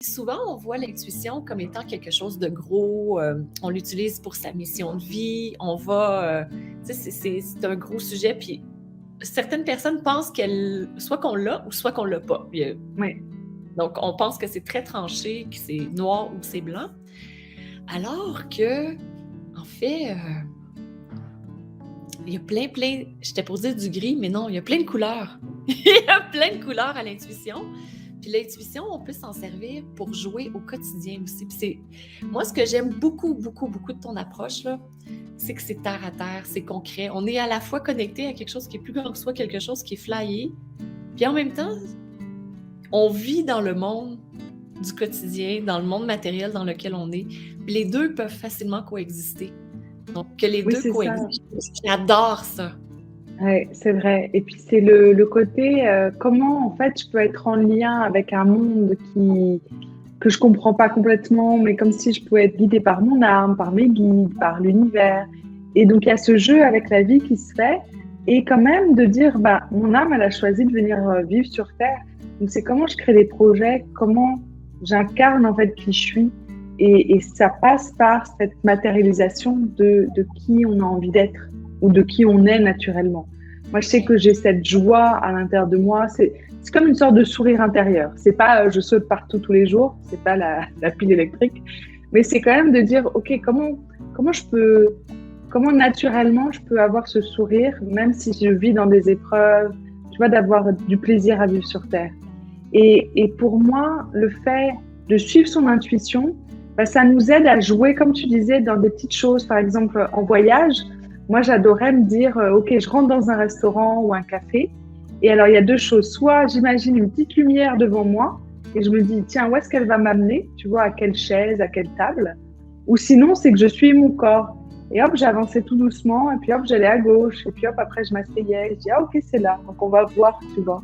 souvent, on voit l'intuition comme étant quelque chose de gros. On l'utilise pour sa mission de vie. On va... c'est un gros sujet. Puis certaines personnes pensent soit qu'on l'a ou soit qu'on l'a pas. Puis, Oui. donc, on pense que c'est très tranché, que c'est noir ou c'est blanc. Alors que, en fait, il y a plein... J'étais pour dire du gris, mais non, il y a plein de couleurs. Il y a plein de couleurs à l'intuition. Puis l'intuition, on peut s'en servir pour jouer au quotidien aussi. Puis moi, ce que j'aime beaucoup, beaucoup, beaucoup de ton approche, là, c'est que c'est terre à terre, c'est concret. On est à la fois connecté à quelque chose qui est plus grand que soi, quelque chose qui est flyé. Puis en même temps, on vit dans le monde du quotidien, dans le monde matériel dans lequel on est. Puis les deux peuvent facilement coexister. Donc, que les deux coexistent, j'adore ça. Oui, c'est vrai. Et puis, c'est le côté comment, en fait, je peux être en lien avec un monde que je comprends pas complètement, mais comme si je pouvais être guidée par mon âme, par mes guides, par l'univers. Et donc, il y a ce jeu avec la vie qui se fait. Et quand même de dire, mon âme, elle a choisi de venir vivre sur Terre. Donc, c'est comment je crée des projets, comment j'incarne, en fait, qui je suis. Et ça passe par cette matérialisation de qui on a envie d'être ou de qui on est naturellement. Moi, je sais que j'ai cette joie à l'intérieur de moi. C'est comme une sorte de sourire intérieur. C'est pas je saute partout tous les jours, c'est pas la pile électrique, mais c'est quand même de dire ok, comment naturellement je peux avoir ce sourire, même si je vis dans des épreuves, tu vois, d'avoir du plaisir à vivre sur Terre. Et pour moi, le fait de suivre son intuition, ça nous aide à jouer, comme tu disais, dans des petites choses. Par exemple, en voyage, moi, j'adorais me dire, OK, je rentre dans un restaurant ou un café. Et alors, il y a deux choses. Soit j'imagine une petite lumière devant moi et je me dis, tiens, où est-ce qu'elle va m'amener? Tu vois, à quelle chaise, à quelle table? Ou sinon, c'est que je suis mon corps. Et hop, j'avançais tout doucement et puis hop, j'allais à gauche. Et puis hop, après, je m'asseyais. Je dis, ah, OK, c'est là. Donc, on va voir, tu vois.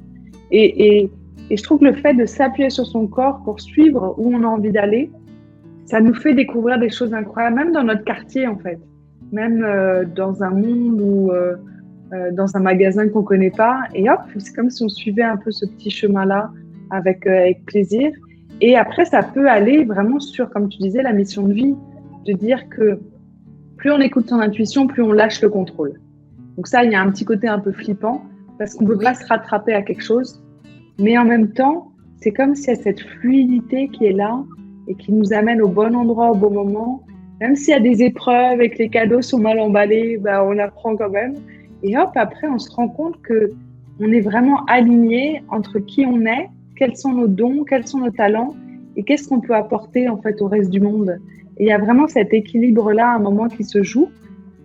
Et je trouve que le fait de s'appuyer sur son corps pour suivre où on a envie d'aller, ça nous fait découvrir des choses incroyables, même dans notre quartier, en fait. Même dans un monde ou dans un magasin qu'on ne connaît pas. Et hop, c'est comme si on suivait un peu ce petit chemin-là avec plaisir. Et après, ça peut aller vraiment sur, comme tu disais, la mission de vie, de dire que plus on écoute son intuition, plus on lâche le contrôle. Donc ça, il y a un petit côté un peu flippant parce qu'on ne peut pas se rattraper à quelque chose. Mais en même temps, c'est comme s'il y a cette fluidité qui est là et qui nous amène au bon endroit, au bon moment. Même s'il y a des épreuves et que les cadeaux sont mal emballés, on apprend quand même. Et hop, après, on se rend compte qu'on est vraiment aligné entre qui on est, quels sont nos dons, quels sont nos talents et qu'est-ce qu'on peut apporter en fait au reste du monde. Et il y a vraiment cet équilibre-là à un moment qui se joue.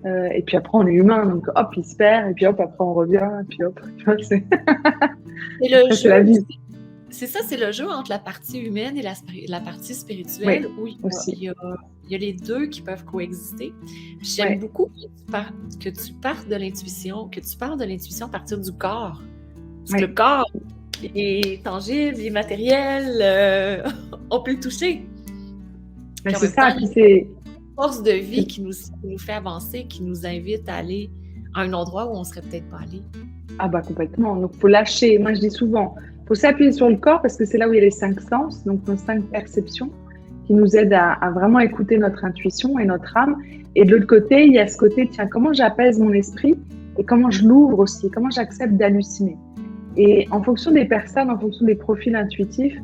Et puis après, on est humain, donc hop, il se perd, et puis hop, après, on revient, et puis hop, tu vois, c'est la vie. C'est ça, c'est le jeu entre la partie humaine et la partie spirituelle, oui, où il y a les deux qui peuvent coexister. J'aime beaucoup que tu parles de l'intuition, à partir du corps. Parce que le corps est tangible, il est matériel, on peut le toucher. C'est ça, puis c'est force de vie qui nous fait avancer, qui nous invite à aller à un endroit où on ne serait peut-être pas allé. Ah complètement. Donc, il faut lâcher. Moi, je dis souvent, il faut s'appuyer sur le corps parce que c'est là où il y a les 5 sens, donc nos 5 perceptions qui nous aident à vraiment écouter notre intuition et notre âme. Et de l'autre côté, il y a ce côté, tiens, comment j'apaise mon esprit et comment je l'ouvre aussi, comment j'accepte d'halluciner. Et en fonction des personnes, en fonction des profils intuitifs,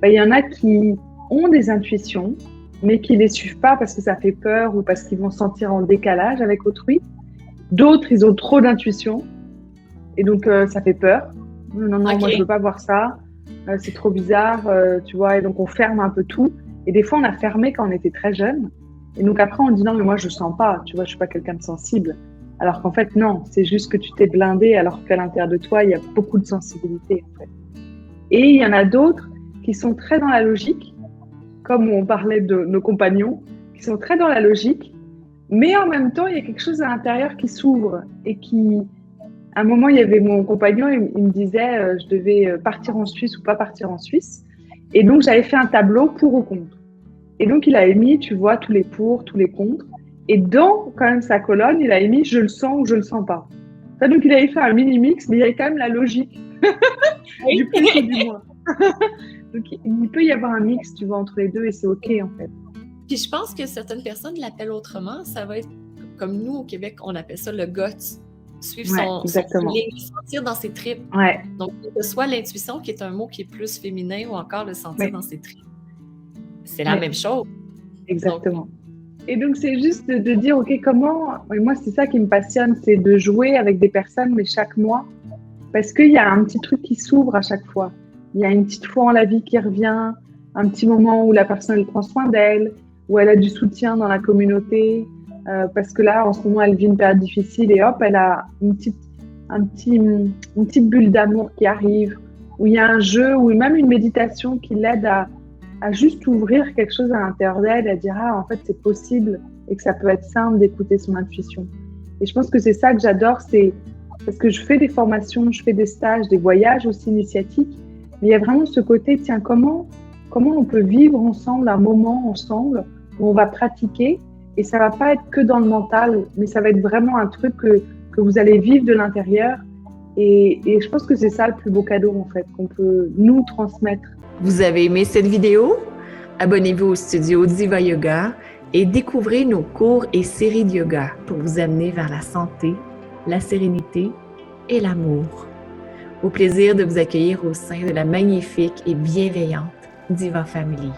il y en a qui ont des intuitions, mais qui ne les suivent pas parce que ça fait peur ou parce qu'ils vont se sentir en décalage avec autrui. D'autres, ils ont trop d'intuition et donc ça fait peur. Non, moi je veux pas voir ça, c'est trop bizarre, tu vois, et donc on ferme un peu tout. Et des fois on a fermé quand on était très jeune, et donc après on dit non mais moi je sens pas, tu vois, je suis pas quelqu'un de sensible. Alors qu'en fait non, c'est juste que tu t'es blindé alors qu'à l'intérieur de toi il y a beaucoup de sensibilité en fait. Et il y en a d'autres qui sont très dans la logique, comme on parlait de nos compagnons, qui sont très dans la logique, mais en même temps il y a quelque chose à l'intérieur qui s'ouvre et qui... À un moment, il y avait mon compagnon, il me disait je devais partir en Suisse ou pas partir en Suisse. Et donc, j'avais fait un tableau pour ou contre. Et donc, il avait mis, tu vois, tous les pour, tous les contre. Et dans, quand même, sa colonne, il avait mis je le sens ou je le sens pas. Enfin, donc, il avait fait un mini-mix, mais il y avait quand même la logique du plus ou du moins. Donc, il peut y avoir un mix, tu vois, entre les deux et c'est OK, en fait. Puis je pense que certaines personnes l'appellent autrement. Ça va être comme nous, au Québec, on appelle ça le guts. Suivre son feeling, sentir dans ses tripes. Ouais. Donc, que ce soit l'intuition, qui est un mot qui est plus féminin, ou encore le sentir dans ses tripes. C'est la même chose. Exactement. Et donc, c'est juste de dire, OK, comment... Et moi, c'est ça qui me passionne, c'est de jouer avec des personnes, mais chaque mois, parce qu'il y a un petit truc qui s'ouvre à chaque fois. Il y a une petite fois en la vie qui revient, un petit moment où la personne elle prend soin d'elle, où elle a du soutien dans la communauté, parce que là, en ce moment, elle vit une période difficile et hop, elle a une petite bulle d'amour qui arrive, où il y a un jeu, ou même une méditation qui l'aide à juste ouvrir quelque chose à l'intérieur d'elle, à dire « Ah, en fait, c'est possible et que ça peut être simple d'écouter son intuition. » Et je pense que c'est ça que j'adore, c'est parce que je fais des formations, je fais des stages, des voyages aussi initiatiques, mais il y a vraiment ce côté, tiens, comment on peut vivre ensemble un moment ensemble où on va pratiquer et ça va pas être que dans le mental, mais ça va être vraiment un truc que vous allez vivre de l'intérieur. Et je pense que c'est ça le plus beau cadeau, en fait, qu'on peut nous transmettre. Vous avez aimé cette vidéo? Abonnez-vous au studio Diva Yoga et découvrez nos cours et séries de yoga pour vous amener vers la santé, la sérénité et l'amour. Au plaisir de vous accueillir au sein de la magnifique et bienveillante Diva Family.